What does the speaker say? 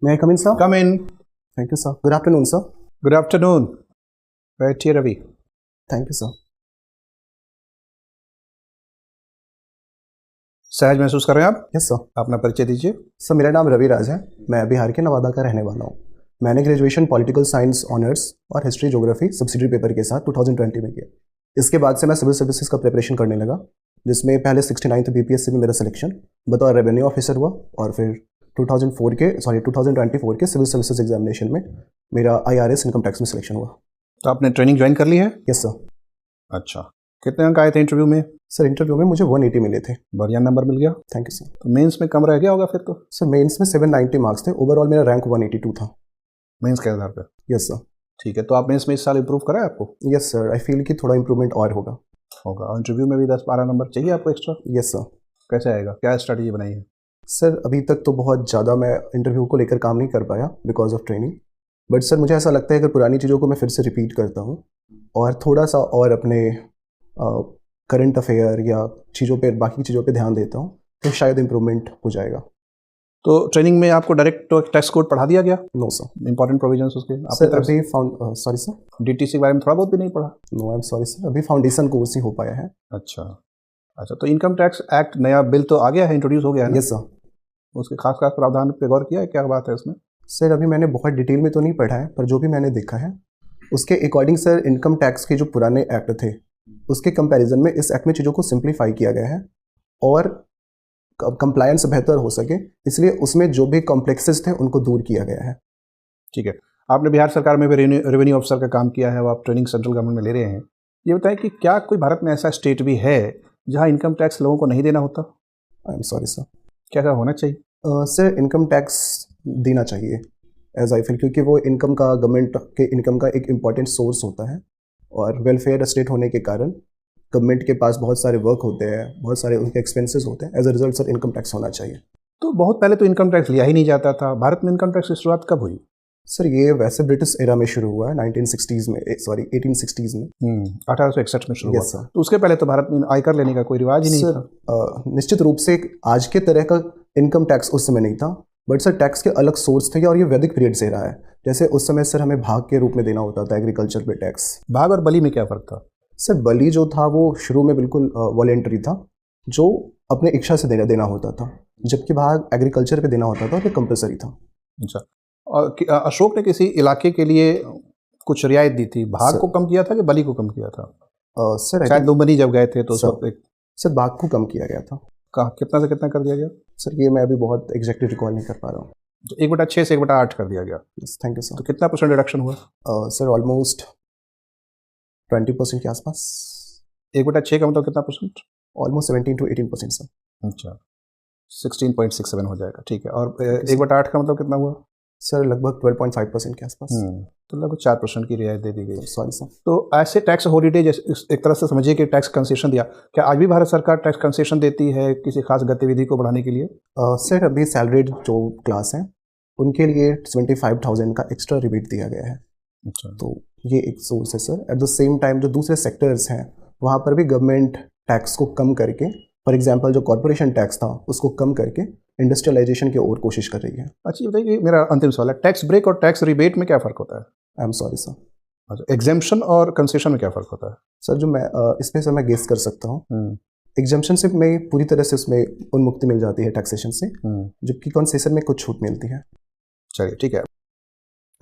May I come in, sir? Come in. Thank you, sir. Good afternoon, sir. Good afternoon. बैठिए Ravi. Thank you, sir. सहज महसूस कर रहे हैं आप? Yes, sir. अपना परिचय दीजिए. सर मेरा नाम रवि राज है. मैं बिहार के नवादा का रहने वाला हूँ. मैंने ग्रेजुएशन पॉलिटिकल साइंस ऑनर्स और हिस्ट्री ज्योग्राफी सब्सिडरी पेपर के साथ 2020 में किया. इसके बाद से मैं सिविल सर्विसेज का प्रिपरेशन करने लगा, जिसमें पहले 69th बीपीएससी में मेरा सिलेक्शन बतौर रेवेन्यू ऑफिसर हुआ और फिर 2024 के सिविल सर्विसेज एग्जामिनेशन में मेरा IRS इनकम टैक्स में सिलेक्शन हुआ. तो आपने ट्रेनिंग ज्वाइन कर ली है? Yes sir. अच्छा. कितने अंक आए थे इंटरव्यू में? सर इंटरव्यू में मुझे 180 मिले थे. बढ़िया नंबर मिल गया. Thank you sir. तो मेंस में कम रह गया होगा फिर तो? सर मेंस में 790 मार्क्स थे. ओवरऑल मेरा रैंक 182 था. मेंस के आधार पर? Yes sir. ठीक है. तो आप मेंस में इस साल इंप्रूव करा है आपको? Yes sir. आई फील कि थोड़ा इंप्रूवमेंट और होगा. और इंटरव्यू में भी 10-12 नंबर चाहिए आपको एक्स्ट्रा? Yes sir. कैसे आएगा? क्या स्ट्रैटेजी बनाई है? सर अभी तक तो बहुत ज़्यादा मैं इंटरव्यू को लेकर काम नहीं कर पाया because of training. But sir मुझे ऐसा लगता है कि पुरानी चीज़ों को मैं फिर से रिपीट करता हूँ और थोड़ा सा और अपने करंट अफेयर या चीज़ों पे बाकी चीज़ों पे ध्यान देता हूँ तो शायद इम्प्रूवमेंट हो जाएगा. तो ट्रेनिंग में आपको डायरेक्ट टैक्स कोड पढ़ा दिया गया? No sir. इंपॉर्टेंट प्रोविजंस उसके सर अभी सॉरी सर. DTC के बारे में थोड़ा बहुत भी नहीं पढ़ा? No I am sorry sir. अभी फाउंडेशन कोर्स ही हो पाया है. अच्छा. तो इनकम टैक्स एक्ट नया बिल तो आ गया है, इंट्रोड्यूस हो गया है? Yes sir. उसके खास प्रावधान पे गौर किया है? क्या बात है उसमें? सर अभी मैंने बहुत डिटेल में तो नहीं पढ़ा है, पर जो भी मैंने देखा है उसके अकॉर्डिंग सर इनकम टैक्स के जो पुराने एक्ट थे उसके कंपैरिजन में इस एक्ट में चीज़ों को सिंप्लीफाई किया गया है और कंप्लायंस बेहतर हो सके, इसलिए उसमें जो भी कॉम्प्लेक्सेस थे उनको दूर किया गया है. ठीक है. आपने बिहार सरकार में भी रेवेन्यू ऑफिसर का काम किया है, वो आप ट्रेनिंग सेंट्रल गवर्नमेंट में ले रहे हैं. ये बताएं कि क्या कोई भारत में ऐसा स्टेट भी है जहाँ इनकम टैक्स लोगों को नहीं देना होता? आई एम सॉरी सर. क्या क्या होना चाहिए? सर इनकम टैक्स देना चाहिए एज आई फील, क्योंकि वो इनकम का गवर्नमेंट के इनकम का एक इम्पॉर्टेंट सोर्स होता है और वेलफेयर स्टेट होने के कारण गवर्नमेंट के पास बहुत सारे वर्क होते हैं, बहुत सारे उनके एक्सपेंसेस होते हैं. As a result sir income tax होना चाहिए. तो बहुत पहले तो इनकम टैक्स लिया ही नहीं जाता था. भारत में इनकम टैक्स की शुरुआत कब हुई? सर ये वैसे ब्रिटिश एरा में शुरू हुआ है 1860s में. 1860s में. 1861 में शुरू हुआ. Yes sir. तो उसके पहले तो भारत में आयकर लेने का कोई रिवाज ही नहीं था. निश्चित रूप से आज के तरह का इनकम टैक्स उस समय नहीं था, बट सर टैक्स के अलग सोर्स थे और ये वैदिक पीरियड से रहा है. जैसे उस समय सर हमें भाग के रूप में देना होता था एग्रीकल्चर पे टैक्स. भाग और बलि में क्या फ़र्क था? सर बलि जो था वो शुरू में बिल्कुल वॉलेंटरी था, जो अपने इच्छा से देना होता था, जबकि भाग एग्रीकल्चर पे देना होता था और ये कंपलसरी था. अच्छा. और अशोक ने किसी इलाके के लिए कुछ रियायत दी थी, भाग को कम किया था कि बलि को कम किया था? सर शायद लुम्बिनी जब गए थे तो सर भाग को कम किया गया था. कितना से कितना कर दिया गया? सर ये मैं अभी बहुत एग्जैक्टली रिकॉल नहीं कर पा रहा हूँ. 1/6 से 1/8 कर दिया गया. Thank you sir. तो कितना % रिडक्शन हुआ? सर ऑलमोस्ट 20% के आसपास. 1/6 का मतलब कितना %? Almost 17 to 18% sir. अच्छा. 16.67 हो जाएगा. ठीक है. और 1/8 का मतलब कितना हुआ? सर लगभग 12.5% के आसपास. तो लगभग 4% की रियायत दे दी गई. Sorry sir. तो ऐसे टैक्स हॉलीडे जैसे एक तरह से समझिए कि टैक्स कंसेशन दिया, क्या आज भी भारत सरकार टैक्स कंसेशन देती है किसी खास गतिविधि को बढ़ाने के लिए? सर अभी सैलरीड जो क्लास हैं उनके लिए 75,000 का एक्स्ट्रा रिबेट दिया गया है. अच्छा. तो ये एक सोर्स है sir. At the same time जो दूसरे सेक्टर्स हैं वहाँ पर भी गवर्नमेंट टैक्स को कम करके, फॉर एग्जांपल जो कॉर्पोरेशन टैक्स था उसको कम करके इंडस्ट्रियलाइजेशन की ओर कोशिश कर रही है. अच्छा ये बताइए, मेरा अंतिम सवाल है, टैक्स ब्रेक और टैक्स रिबेट में क्या फ़र्क होता है? आई एम सॉरी सर. अच्छा. एग्जेम्पशन और कंसेशन में क्या फ़र्क होता है? सर जो मैं इसमें सर मैं गेस कर सकता हूँ. एग्जेम्पशन से में पूरी तरह से उसमें उन्मुक्ति मिल जाती है टैक्सेशन से, जबकि कंसेशन में कुछ छूट मिलती है. चलिए ठीक है.